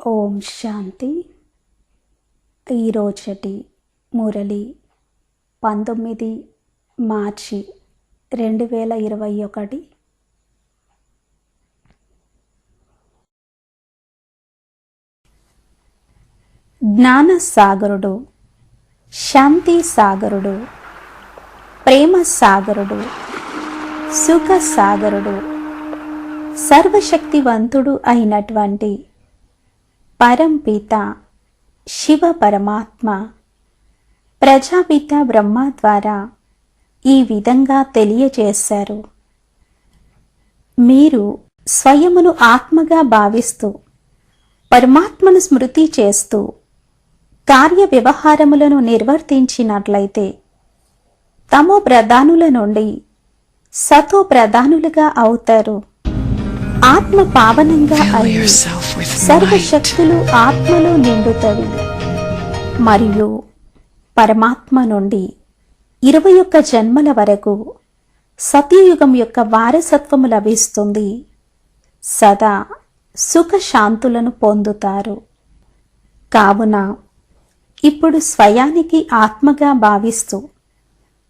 ఓం శాంతి. ఈరోజటి మురళి 19 మార్చి 2021. జ్ఞాన సాగరుడు, శాంతి సాగరుడు, ప్రేమ సాగరుడు, సుఖ సాగరుడు, సర్వశక్తివంతుడు అయినటువంటి పరంపిత శివ పరమాత్మ ప్రజాపిత బ్రహ్మ ద్వారా ఈ విధంగా తెలియజేశారు. మీరు స్వయమును ఆత్మగా భావిస్తూ పరమాత్మను స్మృతి చేస్తూ కార్య వ్యవహారములను నిర్వర్తించినట్లయితే తమో ప్రధానుల నుండి సతో ప్రధానులుగా అవుతారు. ఆత్మ పావనంగా అయి సర్వశక్తులు ఆత్మలో నిండుతవి మరియు పరమాత్మ నుండి 21 జన్మల వరకు సత్యయుగం యొక్క వారసత్వము లభిస్తుంది. సదా సుఖశాంతులను పొందుతారు. కావున ఇప్పుడు స్వయానికి ఆత్మగా భావిస్తూ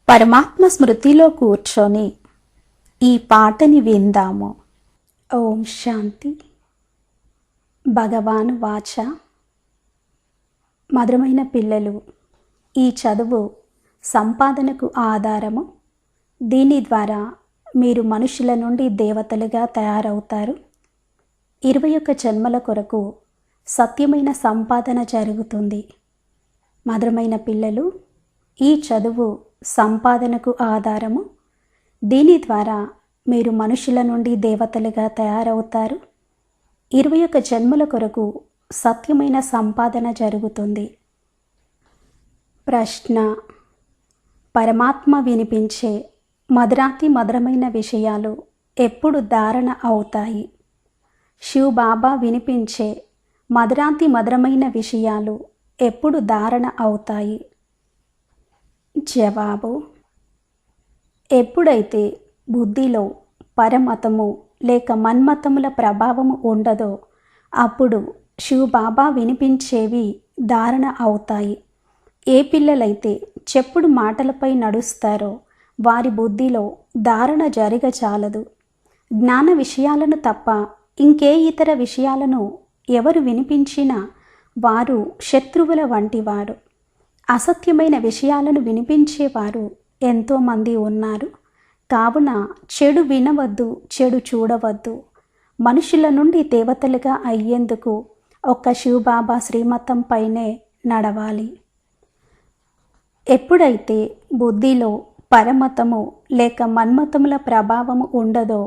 పరమాత్మ స్మృతిలో కూర్చొని ఈ పాటని విందాము. ఓం శాంతి. భగవాన్ వాచ. మధురమైన పిల్లలు, ఈ చదువు సంపాదనకు ఆధారము. దీని ద్వారా మీరు మనుషుల నుండి దేవతలుగా తయారవుతారు. 21 జన్మల కొరకు సత్యమైన సంపాదన జరుగుతుంది. మధురమైన పిల్లలు, ఈ చదువు సంపాదనకు ఆధారము. దీని ద్వారా మీరు మనుషుల నుండి దేవతలుగా తయారవుతారు. 21 జన్మల కొరకు సత్యమైన సంపాదన జరుగుతుంది. ప్రశ్న: పరమాత్మ వినిపించే మధురాతి మధురమైన విషయాలు ఎప్పుడు ధారణ అవుతాయి? శివ్ బాబా వినిపించే మధురాతి మధురమైన విషయాలు ఎప్పుడు ధారణ అవుతాయి? జవాబు: ఎప్పుడైతే బుద్ధిలో పరమతము లేక మన్మతముల ప్రభావము ఉండదో అప్పుడు శివ్ బాబా వినిపించేవి ధారణ అవుతాయి. ఏ పిల్లలైతే చెప్పుడు మాటలపై నడుస్తారో వారి బుద్ధిలో ధారణ జరగచాలదు. జ్ఞాన విషయాలను తప్ప ఇంకే ఇతర విషయాలను ఎవరు వినిపించినా వారు శత్రువుల వంటివారు. అసత్యమైన విషయాలను వినిపించేవారు ఎంతోమంది ఉన్నారు. కావున చెడు వినవద్దు, చెడు చూడవద్దు. మనుషుల నుండి దేవతలుగా అయ్యేందుకు ఒక్క శివబాబా శ్రీమతం పైనే నడవాలి. ఎప్పుడైతే బుద్ధిలో పరమతము లేక మన్మతముల ప్రభావము ఉండదో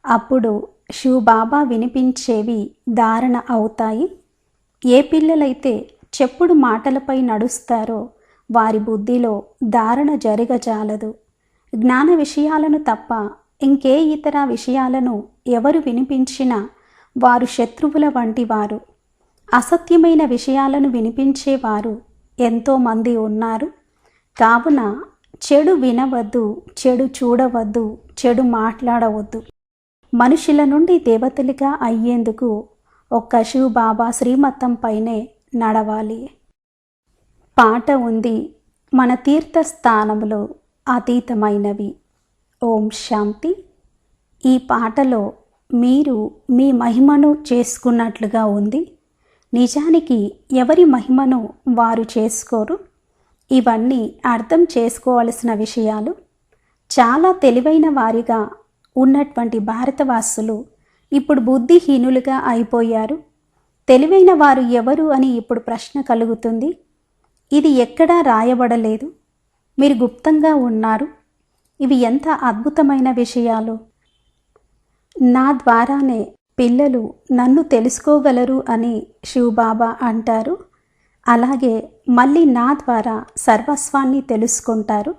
అప్పుడు శివబాబా వినిపించేవి ధారణ అవుతాయి. ఏ పిల్లలైతే చెప్పుడు మాటలపై నడుస్తారో వారి బుద్ధిలో ధారణ జరగజాలదు. జ్ఞాన విషయాలను తప్ప ఇంకే ఇతర విషయాలను ఎవరు వినిపించినా వారు శత్రువుల వంటివారు. అసత్యమైన విషయాలను వినిపించేవారు ఎంతోమంది ఉన్నారు. కావున చెడు వినవద్దు, చెడు చూడవద్దు, చెడు మాట్లాడవద్దు. మనుషుల నుండి దేవతలుగా అయ్యేందుకు ఒక్క శివ్ బాబా శ్రీమతం పైనే నడవాలి. పాట ఉంది: మన తీర్థస్థానములు అతీతమైనవి. ఓం శాంతి. ఈ పాటలో మీరు మీ మహిమను చేసుకున్నట్లుగా ఉంది. నిజానికి ఎవరి మహిమను వారు చేసుకోరు. ఇవన్నీ అర్థం చేసుకోవలసిన విషయాలు. చాలా తెలివైన వారిగా ఉన్నటువంటి భారతవాసులు ఇప్పుడు బుద్ధిహీనులుగా అయిపోయారు. తెలివైన వారు ఎవరు అని ఇప్పుడు ప్రశ్న కలుగుతుంది. ఇది ఎక్కడా రాయబడలేదు. మీరు గుప్తంగా ఉన్నారు. ఇవి ఎంత అద్భుతమైన విషయాలు! నా ద్వారానే పిల్లలు నన్ను తెలుసుకోగలరు అని శివబాబా అంటారు. అలాగే మళ్ళీ నా ద్వారా సర్వస్వాన్ని తెలుసుకుంటారు.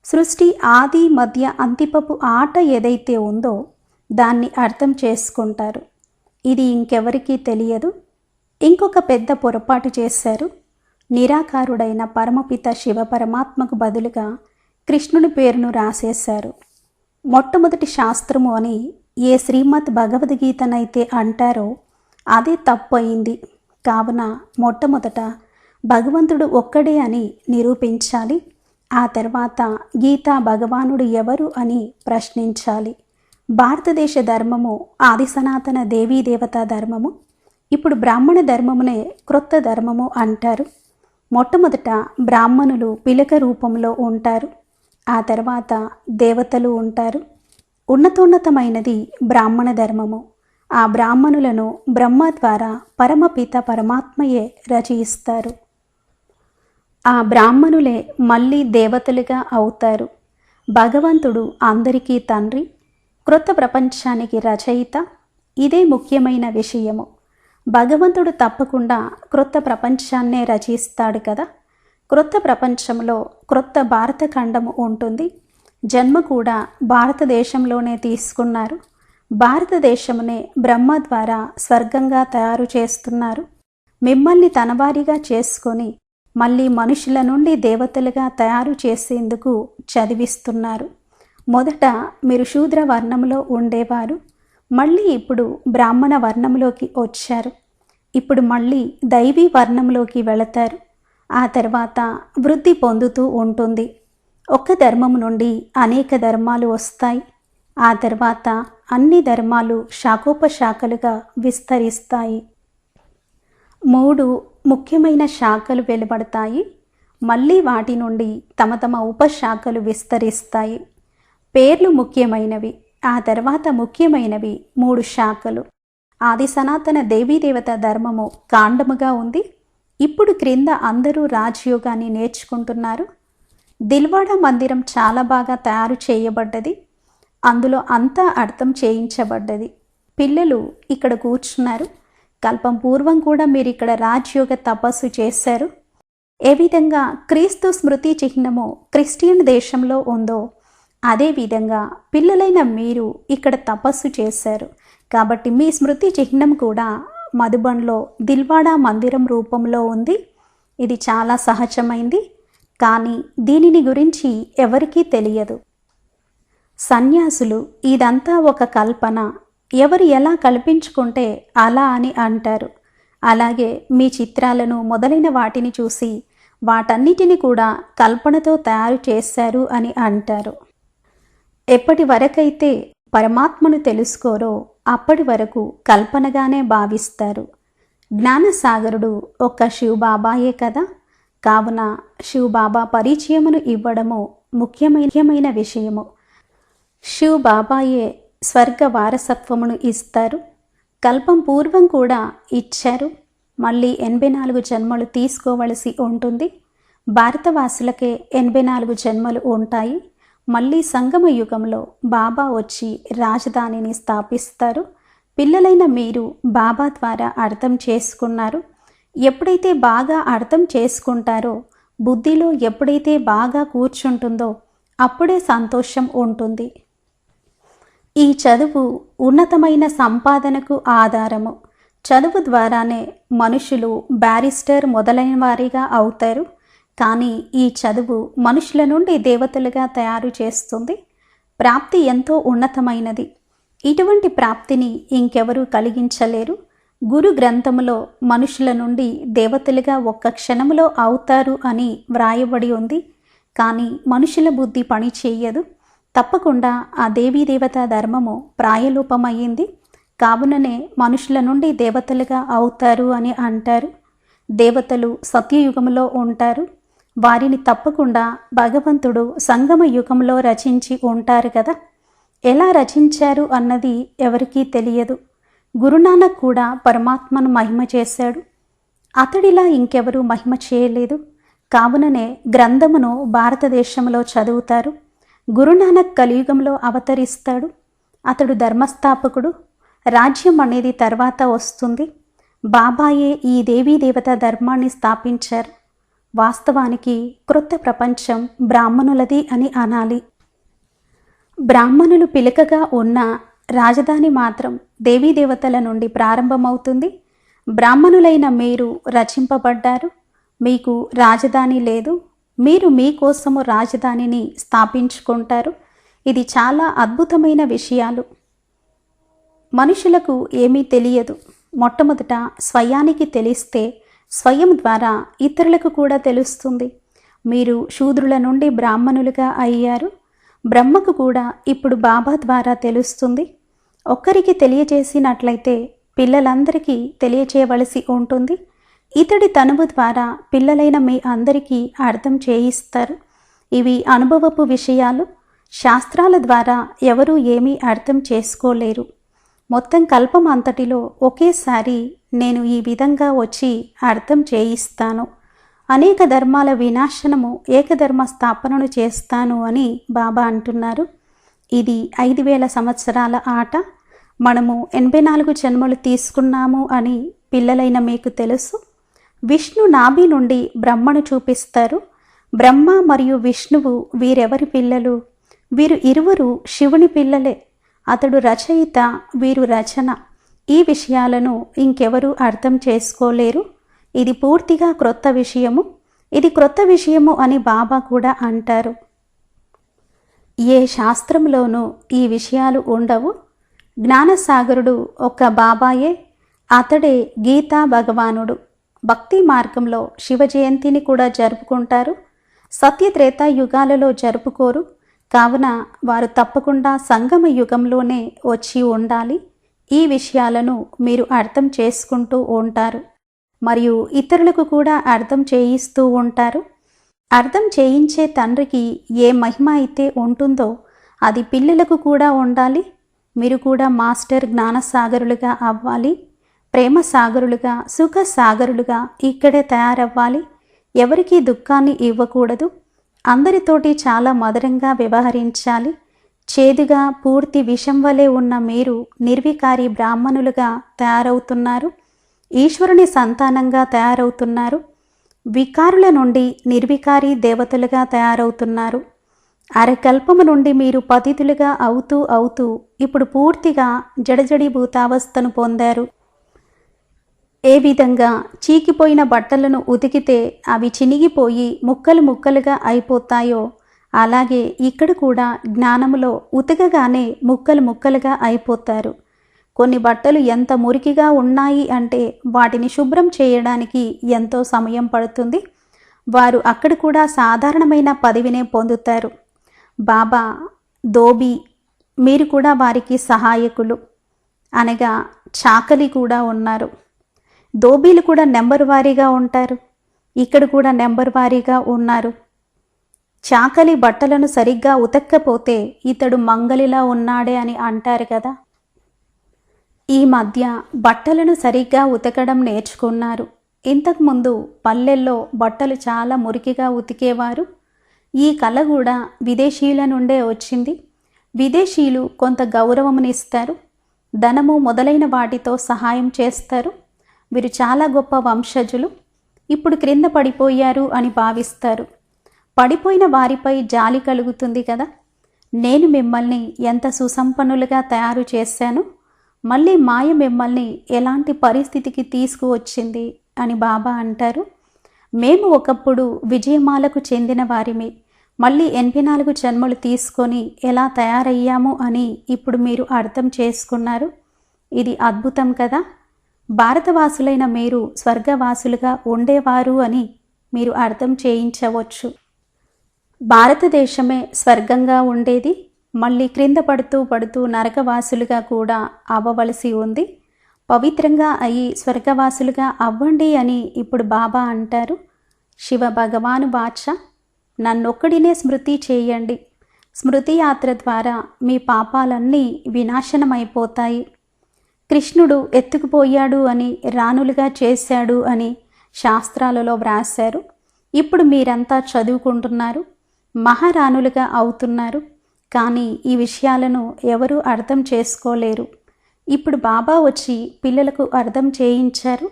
సృష్టి ఆది మధ్య అంతిపపు ఆట ఏదైతే ఉందో దాన్ని అర్థం చేసుకుంటారు. ఇది ఇంకెవరికీ తెలియదు. ఇంకొక పెద్ద పొరపాటు చేశారు. నిరాకారుడైన పరమపిత శివ పరమాత్మకు బదులుగా కృష్ణుని పేరును రాసేశారు. మొట్టమొదటి శాస్త్రము అని ఏ శ్రీమద్ భగవద్గీతనైతే అంటారో అదే తప్పు అయింది. కావున మొట్టమొదట భగవంతుడు ఒక్కడే అని నిరూపించాలి. ఆ తర్వాత గీతా భగవానుడు ఎవరు అని ప్రశ్నించాలి. భారతదేశ ధర్మము ఆది సనాతన దేవీ దేవతా ధర్మము. ఇప్పుడు బ్రాహ్మణ ధర్మమునే క్రొత్త ధర్మము అంటారు. మొట్టమొదట బ్రాహ్మణులు పిలక రూపంలో ఉంటారు. ఆ తర్వాత దేవతలు ఉంటారు. ఉన్నతోన్నతమైనది బ్రాహ్మణ ధర్మము. ఆ బ్రాహ్మణులను బ్రహ్మ ద్వారా పరమపిత పరమాత్మయే రచయిస్తారు. ఆ బ్రాహ్మణులే మళ్ళీ దేవతలుగా అవుతారు. భగవంతుడు అందరికీ తండ్రి, క్రొత్త ప్రపంచానికి రచయిత. ఇదే ముఖ్యమైన విషయము. భగవంతుడు తప్పకుండా క్రొత్త ప్రపంచాన్నే రచిస్తాడు కదా. క్రొత్త ప్రపంచంలో క్రొత్త భారతఖండము ఉంటుంది. జన్మ కూడా భారతదేశంలోనే తీసుకున్నారు. భారతదేశమునే బ్రహ్మ ద్వారా స్వర్గంగా తయారు చేస్తున్నారు. మిమ్మల్ని తనవారిగా చేసుకొని మళ్ళీ మనుషుల నుండి దేవతలుగా తయారు చేసేందుకు చదివిస్తున్నారు. మొదట మీరు శూద్ర వర్ణంలో ఉండేవారు. మళ్ళీ ఇప్పుడు బ్రాహ్మణ వర్ణంలోకి వచ్చారు. ఇప్పుడు మళ్ళీ దైవీ వర్ణంలోకి వెళతారు. ఆ తర్వాత వృద్ధి పొందుతూ ఉంటుంది. ఒక్క ధర్మం నుండి అనేక ధర్మాలు వస్తాయి. ఆ తర్వాత అన్ని ధర్మాలు శాఖోపశాఖలుగా విస్తరిస్తాయి. 3 ముఖ్యమైన శాఖలు వెలువడతాయి. మళ్ళీ వాటి నుండి తమ తమ ఉపశాఖలు విస్తరిస్తాయి. పేర్లు ముఖ్యమైనవి. ఆ తర్వాత ముఖ్యమైనవి 3 శాఖలు. ఆది సనాతన దేవీదేవత ధర్మము కాండముగా ఉంది. ఇప్పుడు క్రింద అందరూ రాజయోగాన్ని నేర్చుకుంటున్నారు. దిల్వాడా మందిరం చాలా బాగా తయారు చేయబడ్డది. అందులో అంతా అర్థం చేయించబడ్డది. పిల్లలు ఇక్కడ కూర్చున్నారు. కల్పం పూర్వం కూడా మీరు ఇక్కడ రాజయోగ తపస్సు చేశారు. ఏ విధంగా క్రీస్తు స్మృతి చిహ్నము క్రిస్టియన్ దేశంలో ఉందో అదేవిధంగా పిల్లలైన మీరు ఇక్కడ తపస్సు చేశారు. కాబట్టి మీ స్మృతి చిహ్నం కూడా మధుబన్లో దిల్వాడా మందిరం రూపంలో ఉంది. ఇది చాలా సహజమైంది. కానీ దీనిని గురించి ఎవరికీ తెలియదు. సన్యాసులు ఇదంతా ఒక కల్పన, ఎవరు ఎలా కల్పించుకుంటే అలా అని అంటారు. అలాగే మీ చిత్రాలను మొదలైన వాటిని చూసి వాటన్నిటిని కూడా కల్పనతో తయారు చేశారు అని అంటారు. ఎప్పటి వరకైతే పరమాత్మను తెలుసుకోరో అప్పటి వరకు కల్పనగానే భావిస్తారు. జ్ఞానసాగరుడు ఒక్క శివబాబాయే కదా. కావున శివబాబా పరిచయమును ఇవ్వడము ముఖ్యమైన విషయము. శివబాబాయే స్వర్గ వారసత్వమును ఇస్తారు. కల్పం పూర్వం కూడా ఇచ్చారు. మళ్ళీ 84 జన్మలు తీసుకోవలసి ఉంటుంది. భారతవాసులకే 84 జన్మలు ఉంటాయి. మళ్ళీ సంగమ యుగంలో బాబా వచ్చి రాజధానిని స్థాపిస్తారు. పిల్లలైన మీరు బాబా ద్వారా అర్థం చేసుకున్నారు. ఎప్పుడైతే బాగా అర్థం చేసుకుంటారో, బుద్ధిలో ఎప్పుడైతే బాగా కూర్చుంటుందో అప్పుడే సంతోషం ఉంటుంది. ఈ చదువు ఉన్నతమైన సంపాదనకు ఆధారము. చదువు ద్వారానే మనుషులు బ్యారిస్టర్ మొదలైన వారిగా అవుతారు. కానీ ఈ చదువు మనుషుల నుండి దేవతలుగా తయారు చేస్తుంది. ప్రాప్తి ఎంతో ఉన్నతమైనది. ఇటువంటి ప్రాప్తిని ఇంకెవరూ కలిగించలేరు. గురు గ్రంథములో మనుషుల నుండి దేవతలుగా ఒక్క క్షణములో అవుతారు అని వ్రాయబడి ఉంది. కానీ మనుషుల బుద్ధి పని చేయదు. తప్పకుండా ఆ దేవతా ధర్మము ప్రాయలోపమయ్యింది. కావుననే మనుషుల నుండి దేవతలుగా అవుతారు అని అంటారు. దేవతలు సత్యయుగంలో ఉంటారు. వారిని తప్పకుండా భగవంతుడు సంగమ యుగంలో రచించి ఉంటారు కదా. ఎలా రచించారు అన్నది ఎవరికీ తెలియదు. గురునానక్ కూడా పరమాత్మను మహిమ చేశాడు. అతడిలా ఇంకెవరూ మహిమ చేయలేదు. కావుననే గ్రంథమును భారతదేశంలో చదువుతారు. గురునానక్ కలియుగంలో అవతరిస్తాడు. అతడు ధర్మస్థాపకుడు. రాజ్యం అనేది తర్వాత వస్తుంది. బాబాయే ఈ దేవతా ధర్మాన్ని స్థాపించారు. వాస్తవానికి క్రొత్త ప్రపంచం బ్రాహ్మణులది అని అనాలి. బ్రాహ్మణులు పిలకగా ఉన్న రాజధాని మాత్రం దేవతల నుండి ప్రారంభమవుతుంది. బ్రాహ్మణులైన మీరు రచింపబడ్డారు. మీకు రాజధాని లేదు. మీరు మీకోసము రాజధానిని స్థాపించుకుంటారు. ఇది చాలా అద్భుతమైన విషయాలు. మనుషులకు ఏమీ తెలియదు. మొట్టమొదట స్వయానికి తెలిస్తే స్వయం ద్వారా ఇతరులకు కూడా తెలుస్తుంది. మీరు శూద్రుల నుండి బ్రాహ్మణులుగా అయ్యారు. బ్రహ్మకు కూడా ఇప్పుడు బాబా ద్వారా తెలుస్తుంది. ఒక్కరికి తెలియజేసినట్లయితే పిల్లలందరికీ తెలియచేయవలసి ఉంటుంది. ఇతడి తనువు ద్వారా పిల్లలైన మీ అందరికీ అర్థం చేయిస్తారు. ఇవి అనుభవపు విషయాలు. శాస్త్రాల ద్వారా ఎవరూ ఏమీ అర్థం చేసుకోలేరు. మొత్తం కల్పం అంతటిలో ఒకేసారి నేను ఈ విధంగా వచ్చి అర్థం చేయిస్తాను. అనేక ధర్మాల వినాశనము, ఏకధర్మ స్థాపనను చేస్తాను అని బాబా అంటున్నారు. ఇది 5000 సంవత్సరాల ఆట. మనము 84 జన్మలు తీసుకున్నాము అని పిల్లలైన మీకు తెలుసు. విష్ణు నాభి నుండి బ్రహ్మను చూపిస్తారు. బ్రహ్మ మరియు విష్ణువు వీరెవరి పిల్లలు? వీరు ఇరువురు శివుని పిల్లలే. అతడు రచయిత, వీరు రచన. ఈ విషయాలను ఇంకెవరూ అర్థం చేసుకోలేరు. ఇది పూర్తిగా క్రొత్త విషయము. ఇది క్రొత్త విషయము అని బాబా కూడా అంటారు. ఏ శాస్త్రంలోనూ ఈ విషయాలు ఉండవు. జ్ఞానసాగరుడు ఒక్క బాబాయే. అతడే గీతా భగవానుడు. భక్తి మార్గంలో శివ జయంతిని కూడా జరుపుకుంటారు. సత్యత్రేతా యుగాలలో జరుపుకోరు. కావున వారు తప్పకుండా సంగమ యుగంలోనే వచ్చి ఉండాలి. ఈ విషయాలను మీరు అర్థం చేసుకుంటూ ఉంటారు మరియు ఇతరులకు కూడా అర్థం చేయిస్తూ ఉంటారు. అర్థం చేయించే తండ్రికి ఏ మహిమ అయితే ఉంటుందో అది పిల్లలకు కూడా ఉండాలి. మీరు కూడా మాస్టర్ జ్ఞానసాగరులుగా అవ్వాలి. ప్రేమ సాగరులుగా, సుఖ సాగరులుగా ఇక్కడే తయారవ్వాలి. ఎవరికీ దుఃఖాన్ని ఇవ్వకూడదు. అందరితోటి చాలా మధురంగా వ్యవహరించాలి. చేదుగా పూర్తి విషం వలె ఉన్న మీరు నిర్వికారి బ్రాహ్మణులుగా తయారవుతున్నారు. ఈశ్వరుని సంతానంగా తయారవుతున్నారు. వికారుల నుండి నిర్వికారి దేవతలుగా తయారవుతున్నారు. అరకల్పము నుండి మీరు పతితులుగా అవుతూ ఇప్పుడు పూర్తిగా జడజడీభూతావస్థను పొందారు. ఏ విధంగా చీకిపోయిన బట్టలను ఉతికితే అవి చినిగిపోయి ముక్కలు ముక్కలుగా అయిపోతాయో అలాగే ఇక్కడ కూడా జ్ఞానములో ఉతకగానే ముక్కలు ముక్కలుగా అయిపోతారు. కొన్ని బట్టలు ఎంత మురికిగా ఉన్నాయి అంటే వాటిని శుభ్రం చేయడానికి ఎంతో సమయం పడుతుంది. వారు అక్కడ కూడా సాధారణమైన పదవినే పొందుతారు. బాబా దోబీ, మీరు కూడా వారికి సహాయకులు, అనగా చాకలి కూడా ఉన్నారు. దోబీలు కూడా నెంబర్ వారీగా ఉంటారు. ఇక్కడ కూడా నెంబర్ వారీగా ఉన్నారు. చాకలి బట్టలను సరిగ్గా ఉతక్కపోతే ఇతడు మంగలిలా ఉన్నాడే అని అంటారు కదా. ఈ మధ్య బట్టలను సరిగ్గా ఉతకడం నేర్చుకున్నారు. ఇంతకుముందు పల్లెల్లో బట్టలు చాలా మురికిగా ఉతికేవారు. ఈ కళ కూడా విదేశీయుల నుండే వచ్చింది. విదేశీయులు కొంత గౌరవమునిస్తారు, ధనము మొదలైన వాటితో సహాయం చేస్తారు. వీరు చాలా గొప్ప వంశజులు. ఇప్పుడు క్రింద పడిపోయారు అని భావిస్తారు. పడిపోయిన వారిపై జాలి కలుగుతుంది కదా. నేను మిమ్మల్ని ఎంత సుసంపన్నులుగా తయారు చేశాను, మళ్ళీ మాయ మిమ్మల్ని ఎలాంటి పరిస్థితికి తీసుకువచ్చింది అని బాబా అంటారు. మేము ఒకప్పుడు విజయమాలకు చెందిన వారిమి. మళ్ళీ 84 జన్మలు తీసుకొని ఎలా తయారయ్యాము అని ఇప్పుడు మీరు అర్థం చేసుకున్నారు. ఇది అద్భుతం కదా. భారతవాసులైన మీరు స్వర్గవాసులుగా ఉండేవారు అని మీరు అర్థం చేయించవచ్చు. భారతదేశమే స్వర్గంగా ఉండేది. మళ్ళీ క్రింద పడుతూ నరకవాసులుగా కూడా అవ్వవలసి ఉంది. పవిత్రంగా అయి స్వర్గవాసులుగా అవ్వండి అని ఇప్పుడు బాబా అంటారు. శివ భగవాను బాచ, నన్నొక్కడినే స్మృతి చేయండి. స్మృతి యాత్ర ద్వారా మీ పాపాలన్నీ వినాశనమైపోతాయి. కృష్ణుడు ఎత్తుకుపోయాడు అని, రాణులుగా చేశాడు అని శాస్త్రాలలో వ్రాశారు. ఇప్పుడు మీరంతా చదువుకుంటున్నారు, మహారాణులుగా అవుతున్నారు. కానీ ఈ విషయాలను ఎవరూ అర్థం చేసుకోలేరు. ఇప్పుడు బాబా వచ్చి పిల్లలకు అర్థం చేయించారు.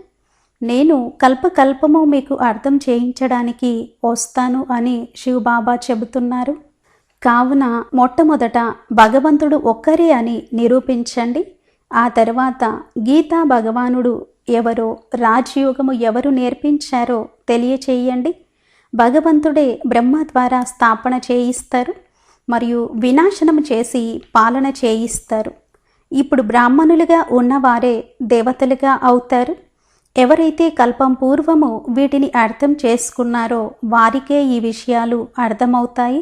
నేను కల్పకల్పము మీకు అర్థం చేయించడానికి వస్తాను అని శివబాబా చెబుతున్నారు. కావున మొట్టమొదట భగవంతుడు ఒక్కరే అని నిరూపించండి. ఆ తర్వాత గీతా భగవానుడు ఎవరో, రాజయోగము ఎవరు నేర్పించారో తెలియచేయండి. భగవంతుడే బ్రహ్మ ద్వారా స్థాపన చేయిస్తారు మరియు వినాశనం చేసి పాలన చేయిస్తారు. ఇప్పుడు బ్రాహ్మణులుగా ఉన్నవారే దేవతలుగా అవుతారు. ఎవరైతే కల్పం పూర్వము వీటిని అర్థం చేసుకున్నారో వారికే ఈ విషయాలు అర్థమవుతాయి.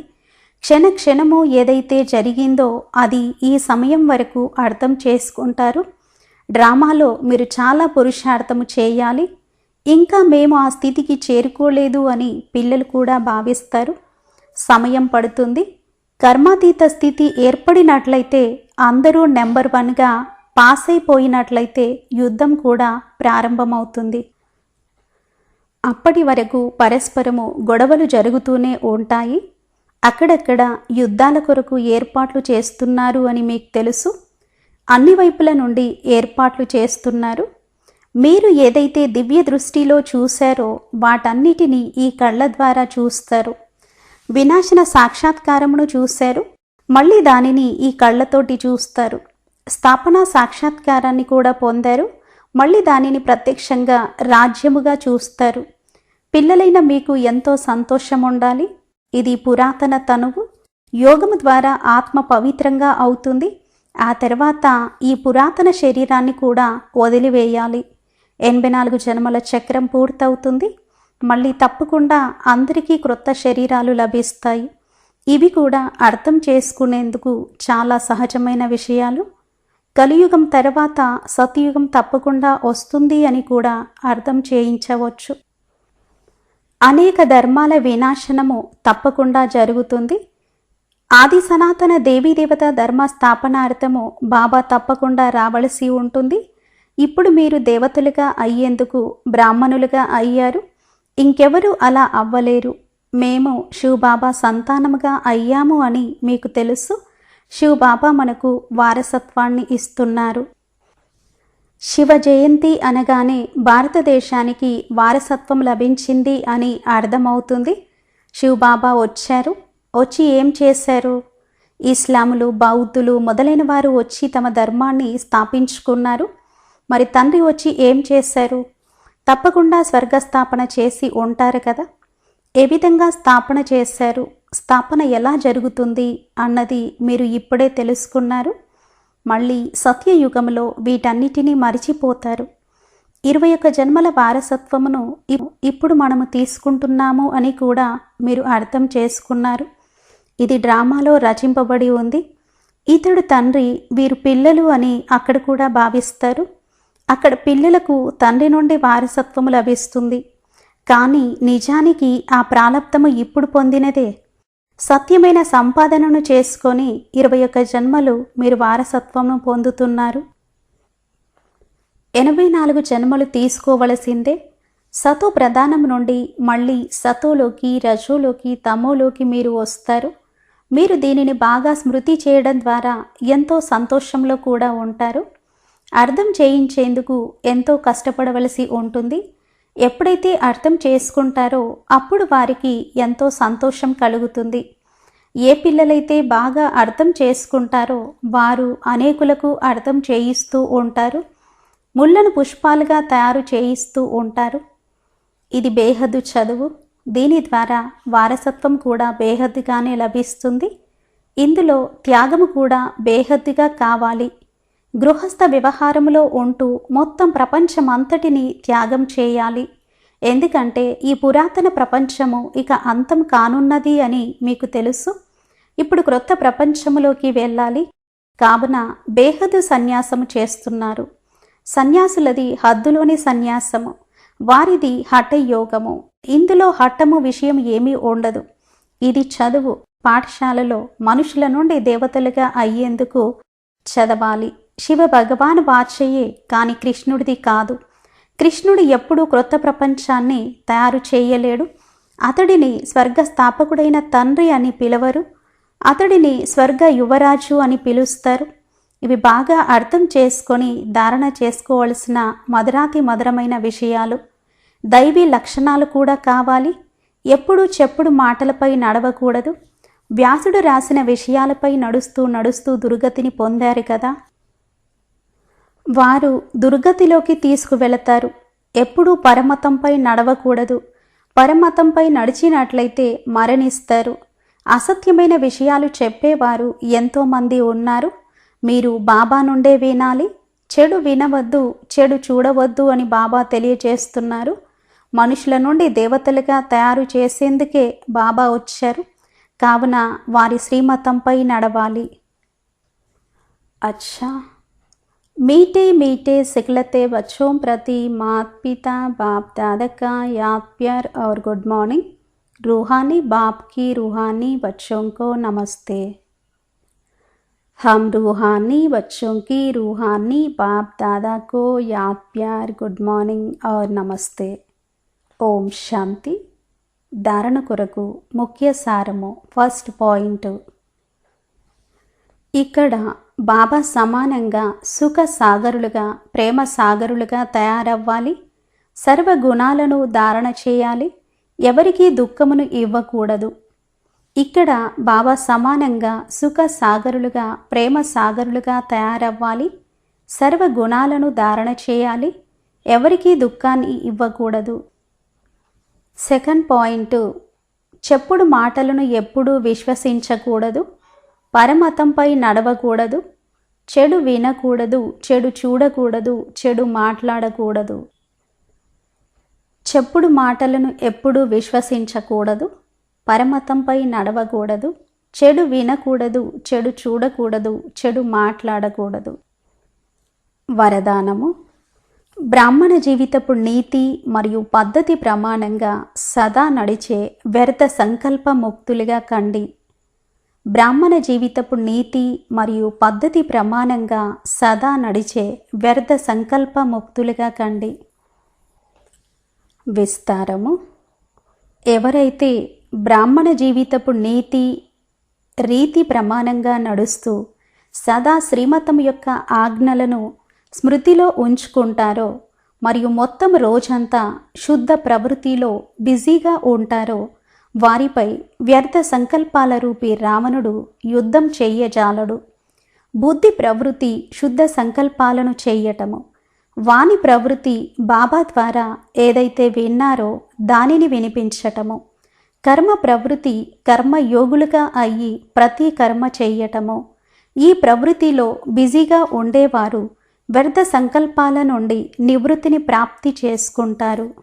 క్షణ క్షణము ఏదైతే జరిగిందో అది ఈ సమయం వరకు అర్థం చేసుకుంటారు. డ్రామాలో మీరు చాలా పురుషార్థము చేయాలి, ఇంకా మేము ఆ స్థితికి చేరుకోలేదు అని పిల్లలు కూడా భావిస్తారు. సమయం పడుతుంది. కర్మాతీత స్థితి ఏర్పడినట్లయితే అందరూ నెంబర్ 1గా పాస్ అయిపోయినట్లయితే యుద్ధం కూడా ప్రారంభమవుతుంది. అప్పటి వరకు పరస్పరము గొడవలు జరుగుతూనే ఉంటాయి. అక్కడక్కడ యుద్ధాల కొరకు ఏర్పాట్లు చేస్తున్నారు అని మీకు తెలుసు. అన్ని వైపుల నుండి ఏర్పాట్లు చేస్తున్నారు. మీరు ఏదైతే దివ్య దృష్టిలో చూశారో వాటన్నిటినీ ఈ కళ్ళ ద్వారా చూస్తారు. వినాశన సాక్షాత్కారమును చూశారు, మళ్ళీ దానిని ఈ కళ్ళతోటి చూస్తారు. స్థాపన సాక్షాత్కారాన్ని కూడా పొందారు, మళ్ళీ దానిని ప్రత్యక్షంగా రాజ్యముగా చూస్తారు. పిల్లలైన మీకు ఎంతో సంతోషం ఉండాలి. ఇది పురాతన తనువు. యోగము ద్వారా ఆత్మ పవిత్రంగా అవుతుంది. ఆ తర్వాత ఈ పురాతన శరీరాన్ని కూడా వదిలివేయాలి. 84 జన్మల చక్రం పూర్తవుతుంది. మళ్ళీ తప్పకుండా అందరికీ క్రొత్త శరీరాలు లభిస్తాయి. ఇవి కూడా అర్థం చేసుకునేందుకు చాలా సహజమైన విషయాలు. కలియుగం తర్వాత సతయుగం తప్పకుండా వస్తుంది అని కూడా అర్థం చేయించవచ్చు. అనేక ధర్మాల వినాశనము తప్పకుండా జరుగుతుంది. ఆది సనాతన దేవీదేవత ధర్మ స్థాపనార్థము బాబా తప్పకుండా రావలసి ఉంటుంది. ఇప్పుడు మీరు దేవతలుగా అయ్యేందుకు బ్రాహ్మణులుగా అయ్యారు. ఇంకెవరు అలా అవ్వలేరు. మేము శివబాబా సంతానముగా అయ్యాము అని మీకు తెలుసు. శివబాబా మనకు వారసత్వాన్ని ఇస్తున్నారు. శివ జయంతి అనగానే భారతదేశానికి వారసత్వం లభించింది అని అర్థమవుతుంది. శివబాబా వచ్చారు. వచ్చి ఏం చేశారు? ఇస్లాములు, బౌద్ధులు మొదలైన వారు వచ్చి తమ ధర్మాన్ని స్థాపించుకున్నారు. మరి తండ్రి వచ్చి ఏం చేశారు? తప్పకుండా స్వర్గస్థాపన చేసి ఉంటారు కదా. ఏ విధంగా స్థాపన చేశారు, స్థాపన ఎలా జరుగుతుంది అన్నది మీరు ఇప్పుడే తెలుసుకున్నారు. మళ్ళీ సత్యయుగంలో వీటన్నిటినీ మరిచిపోతారు. 21 జన్మల వారసత్వమును ఇప్పుడు మనము తీసుకుంటున్నాము అని కూడా మీరు అర్థం చేసుకున్నారు. ఇది డ్రామాలో రచింపబడి ఉంది. ఇతడు తండ్రి, వీరు పిల్లలు అని అక్కడ కూడా భావిస్తారు. అక్కడ పిల్లలకు తండ్రి నుండి వారసత్వము లభిస్తుంది. కానీ నిజానికి ఆ ప్రాలబ్ధము ఇప్పుడు పొందినదే. సత్యమైన సంపాదనను చేసుకొని 21 జన్మలు మీరు వారసత్వమును పొందుతున్నారు. 84 జన్మలు తీసుకోవలసిందే. సతో ప్రధానం నుండి మళ్ళీ సతోలోకి, రజోలోకి, తమోలోకి మీరు వస్తారు. మీరు దీనిని బాగా స్మృతి చేయడం ద్వారా ఎంతో సంతోషంలో కూడా ఉంటారు. అర్థం చేయించేందుకు ఎంతో కష్టపడవలసి ఉంటుంది. ఎప్పుడైతే అర్థం చేసుకుంటారో అప్పుడు వారికి ఎంతో సంతోషం కలుగుతుంది. ఏ పిల్లలైతే బాగా అర్థం చేసుకుంటారో వారు అనేకులకు అర్థం చేయిస్తూ ఉంటారు. ముళ్ళను పుష్పాలుగా తయారు చేయిస్తూ ఉంటారు. ఇది బేహద్దు చదువు. దీని ద్వారా వారసత్వం కూడా బేహద్దుగానే లభిస్తుంది. ఇందులో త్యాగము కూడా బేహద్దుగా కావాలి. గృహస్థ వ్యవహారంలో ఉంటూ మొత్తం ప్రపంచమంతటిని త్యాగం చేయాలి. ఎందుకంటే ఈ పురాతన ప్రపంచము ఇక అంతం కానున్నది అని మీకు తెలుసు. ఇప్పుడు క్రొత్త ప్రపంచములోకి వెళ్ళాలి. కావున బేహద్దు సన్యాసము చేస్తున్నారు. సన్యాసులది హద్దులోని సన్యాసము, వారిది హఠయోగము. ఇందులో హఠము విషయం ఏమీ ఉండదు. ఇది చదువు. పాఠశాలలో మనుషుల నుండి దేవతలుగా అయ్యేందుకు చదవాలి. శివ భగవాన్ వాచయే కానీ కృష్ణుడిది కాదు. కృష్ణుడు ఎప్పుడూ క్రొత్త ప్రపంచాన్ని తయారు చేయలేడు. అతడిని స్వర్గస్థాపకుడైన తండ్రి అని పిలవరు. అతడిని స్వర్గ యువరాజు అని పిలుస్తారు. ఇవి బాగా అర్థం చేసుకొని ధారణ చేసుకోవలసిన మధురాతి మధురమైన విషయాలు. దైవీ లక్షణాలు కూడా కావాలి. ఎప్పుడూ చెప్పుడు మాటలపై నడవకూడదు. వ్యాసుడు రాసిన విషయాలపై నడుస్తూ నడుస్తూ దుర్గతిని పొందారు కదా. వారు దుర్గతిలోకి తీసుకువెళతారు. ఎప్పుడూ పరమతంపై నడవకూడదు. పరమతంపై నడిచినట్లయితే మరణిస్తారు. అసత్యమైన విషయాలు చెప్పేవారు ఎంతోమంది ఉన్నారు. మీరు బాబా నుండే వినాలి, చెడు వినవద్దు, చెడు చూడవద్దు అని బాబా తెలియజేస్తున్నారు. మనుషుల నుండి దేవతలుగా తయారు చేసేందుకే బాబా వచ్చారు. కావున వారి శ్రీమతంపై నడవాలి. अच्छा, मीठे मीठे सिखलते बच्चों प्रति माता पिता बाप दादा का याद प्यार और गुड मॉर्निंग. रूहानी बाप की रूहानी बच्चों को नमस्ते. हम रूहानी बच्चों की रूहानी बाप दादा को याद प्यार गुड मॉर्निंग और नमस्ते. ఓం శాంతి. ధారణ కొరకు ముఖ్య సారము. First point. ఇక్కడ బాబా సమానంగా సుఖ సాగరులుగా, ప్రేమ సాగరులుగా తయారవ్వాలి. సర్వ గుణాలను ధారణ చేయాలి. ఎవరికీ దుఃఖమును ఇవ్వకూడదు. ఇక్కడ బాబా సమానంగా సుఖ సాగరులుగా, ప్రేమ సాగరులుగా తయారవ్వాలి. సర్వ గుణాలను ధారణ చేయాలి. ఎవరికీ దుఃఖాన్ని ఇవ్వకూడదు. Second point. చెప్పుడు మాటలను ఎప్పుడూ విశ్వసించకూడదు. పరమతంపై నడవకూడదు. చెడు వినకూడదు, చెడు చూడకూడదు, చెడు మాట్లాడకూడదు. చెప్పుడు మాటలను ఎప్పుడూ విశ్వసించకూడదు. పరమతంపై నడవకూడదు. చెడు వినకూడదు, చెడు చూడకూడదు, చెడు మాట్లాడకూడదు. వరదానము. బ్రాహ్మణ జీవితపు నీతి మరియు పద్ధతి ప్రమాణంగా సదా నడిచే వ్యర్థ సంకల్ప ముక్తులుగా కండి. బ్రాహ్మణ జీవితపు నీతి మరియు పద్ధతి ప్రమాణంగా సదా నడిచే వ్యర్థ సంకల్ప ముక్తులుగా కండి. విస్తారము. ఎవరైతే బ్రాహ్మణ జీవితపు నీతి రీతి ప్రమాణంగా నడుస్తూ సదా శ్రీమతం యొక్క ఆజ్ఞలను స్మృతిలో ఉంచుకుంటారో మరియు మొత్తం రోజంతా శుద్ధ ప్రవృత్తిలో బిజీగా ఉంటారో వారిపై వ్యర్థ సంకల్పాల రూపీ రావణుడు యుద్ధం చెయ్యజాలడు. బుద్ధి ప్రవృత్తి శుద్ధ సంకల్పాలను చెయ్యటము, వాని ప్రవృత్తి బాబా ద్వారా ఏదైతే విన్నారో దానిని వినిపించటము, కర్మ ప్రవృత్తి కర్మయోగులుగా అయ్యి ప్రతి కర్మ చెయ్యటము. ఈ ప్రవృత్తిలో బిజీగా ఉండేవారు వ్యర్థ సంకల్పాల నుండి నివృత్తిని ప్రాప్తి చేసుకుంటారు.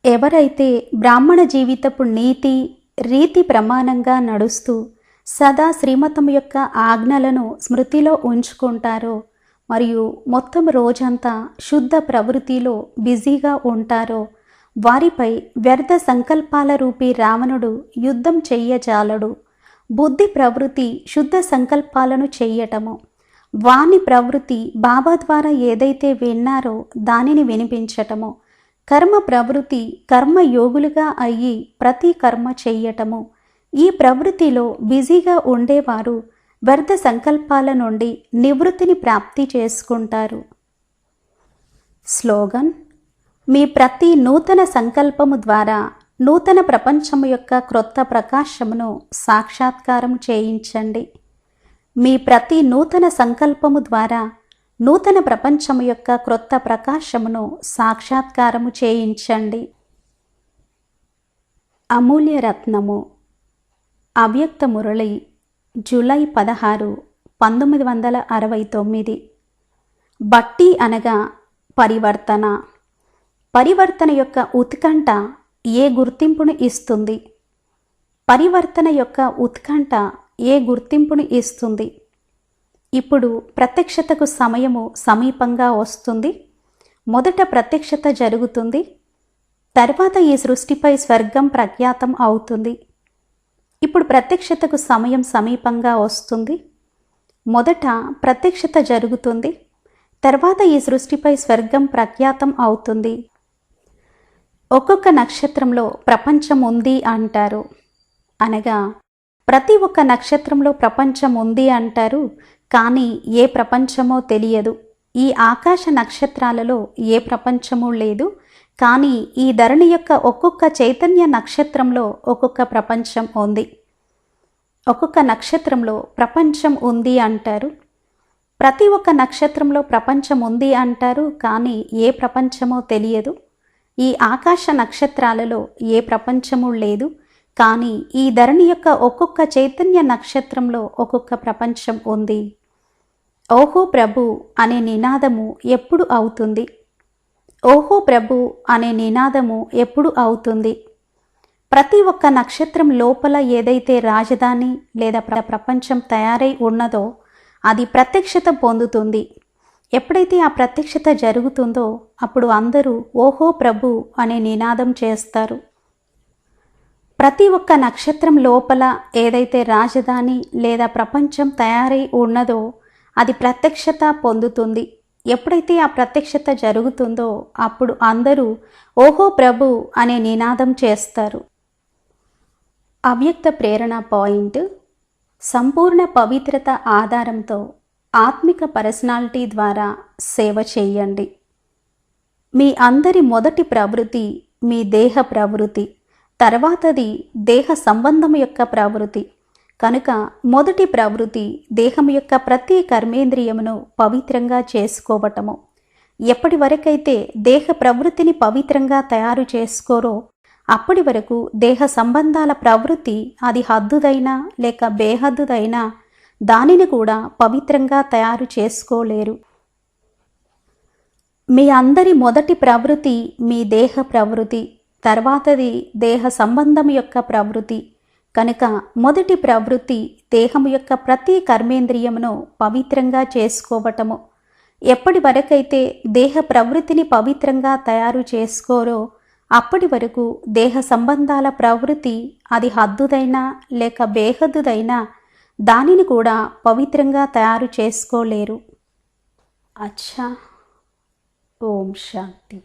ఎవరైతే బ్రాహ్మణ జీవితపు నీతి రీతి ప్రమాణంగా నడుస్తూ సదా శ్రీమతం యొక్క ఆజ్ఞలను స్మృతిలో ఉంచుకుంటారో మరియు మొత్తం రోజంతా శుద్ధ ప్రవృత్తిలో బిజీగా ఉంటారో వారిపై వ్యర్థ సంకల్పాల రూపీ రావణుడు యుద్ధం చెయ్యజాలడు. బుద్ధి ప్రవృత్తి శుద్ధ సంకల్పాలను చెయ్యటము, వాని ప్రవృత్తి బాబా ద్వారా ఏదైతే విన్నారో దానిని వినిపించటము, కర్మ ప్రవృత్తి కర్మయోగులుగా అయ్యి ప్రతి కర్మ చెయ్యటము. ఈ ప్రవృత్తిలో బిజీగా ఉండేవారు వ్యర్థ సంకల్పాల నుండి నివృత్తిని ప్రాప్తి చేసుకుంటారు. స్లోగన్. మీ ప్రతి నూతన సంకల్పము ద్వారా నూతన ప్రపంచము యొక్క క్రొత్త ప్రకాశమును సాక్షాత్కారం చేయించండి. మీ ప్రతి నూతన సంకల్పము ద్వారా నూతన ప్రపంచము యొక్క క్రొత్త ప్రకాశమును సాక్షాత్కారము చేయించండి. అమూల్య రత్నము. అవ్యక్త మురళి, జూలై 16, 1969. బట్టి అనగా పరివర్తన. పరివర్తన యొక్క ఉత్కంఠ ఏ గుర్తింపును ఇస్తుంది? పరివర్తన యొక్క ఉత్కంఠ ఏ గుర్తింపును ఇస్తుంది? ఇప్పుడు ప్రత్యక్షతకు సమయము సమీపంగా వస్తుంది. మొదట ప్రత్యక్షత జరుగుతుంది. తర్వాత ఈ సృష్టిపై స్వర్గం ప్రఖ్యాతం అవుతుంది. ఇప్పుడు ప్రత్యక్షతకు సమయం సమీపంగా వస్తుంది. మొదట ప్రత్యక్షత జరుగుతుంది. తర్వాత ఈ సృష్టిపై స్వర్గం ప్రఖ్యాతం అవుతుంది. ఒక్కొక్క నక్షత్రంలో ప్రపంచం ఉంది అంటారు. అనగా ప్రతి ఒక్క నక్షత్రంలో ప్రపంచం ఉంది అంటారు. కానీ ఏ ప్రపంచమో తెలియదు. ఈ ఆకాశ నక్షత్రాలలో ఏ ప్రపంచము లేదు. కానీ ఈ ధరణి యొక్క ఒక్కొక్క చైతన్య నక్షత్రంలో ఒక్కొక్క ప్రపంచం ఉంది. ఒక్కొక్క నక్షత్రంలో ప్రపంచం ఉంది అంటారు. ప్రతి ఒక్క నక్షత్రంలో ప్రపంచం ఉంది అంటారు. కానీ ఏ ప్రపంచమో తెలియదు. ఈ ఆకాశ నక్షత్రాలలో ఏ ప్రపంచము లేదు. కానీ ఈ ధరణి యొక్క ఒక్కొక్క చైతన్య నక్షత్రంలో ఒక్కొక్క ప్రపంచం ఉంది. ఓహో ప్రభు అనే నినాదము ఎప్పుడు అవుతుంది? ఓహో ప్రభు అనే నినాదము ఎప్పుడు అవుతుంది? ప్రతి ఒక్క నక్షత్రం లోపల ఏదైతే రాజధాని లేదా ప్రపంచం తయారై ఉన్నదో అది ప్రత్యక్షత పొందుతుంది. ఎప్పుడైతే ఆ ప్రత్యక్షత జరుగుతుందో అప్పుడు అందరూ ఓహో ప్రభు అనే నినాదం చేస్తారు. ప్రతి ఒక్క నక్షత్రం లోపల ఏదైతే రాజధాని లేదా ప్రపంచం తయారై ఉన్నదో అది ప్రత్యక్షత పొందుతుంది. ఎప్పుడైతే ఆ ప్రత్యక్షత జరుగుతుందో అప్పుడు అందరూ ఓహో ప్రభు అనే నినాదం చేస్తారు. అవ్యక్త ప్రేరణ పాయింట్: సంపూర్ణ పవిత్రత ఆధారంతో ఆత్మిక పర్సనాలిటీ ద్వారా సేవ చేయండి. మీ అందరి మొదటి ప్రవృత్తి మీ దేహ ప్రవృత్తి, తర్వాతది దేహ సంబంధం యొక్క ప్రవృత్తి. కనుక మొదటి ప్రవృత్తి దేహం యొక్క ప్రతి కర్మేంద్రియమును పవిత్రంగా చేసుకోవటము. ఎప్పటి వరకైతే దేహ ప్రవృత్తిని పవిత్రంగా తయారు చేసుకోరో అప్పటి వరకు దేహ సంబంధాల ప్రవృత్తి అది హద్దుదైనా లేక బేహద్దుదైనా దానిని కూడా పవిత్రంగా తయారు చేసుకోలేరు. మీ అందరి మొదటి ప్రవృత్తి మీ దేహ ప్రవృత్తి, తర్వాతది దేహ సంబంధం యొక్క ప్రవృత్తి. కనుక మొదటి ప్రవృత్తి దేహం యొక్క ప్రతి కర్మేంద్రియమును పవిత్రంగా చేసుకోవటము. ఎప్పటి వరకైతే దేహ ప్రవృత్తిని పవిత్రంగా తయారు చేసుకోరో అప్పటి వరకు దేహ సంబంధాల ప్రవృత్తి అది హద్దుదైనా లేక బేహద్దుదైనా దానిని కూడా పవిత్రంగా తయారు చేసుకోలేరు. అచ్చా. ఓం శాంతి.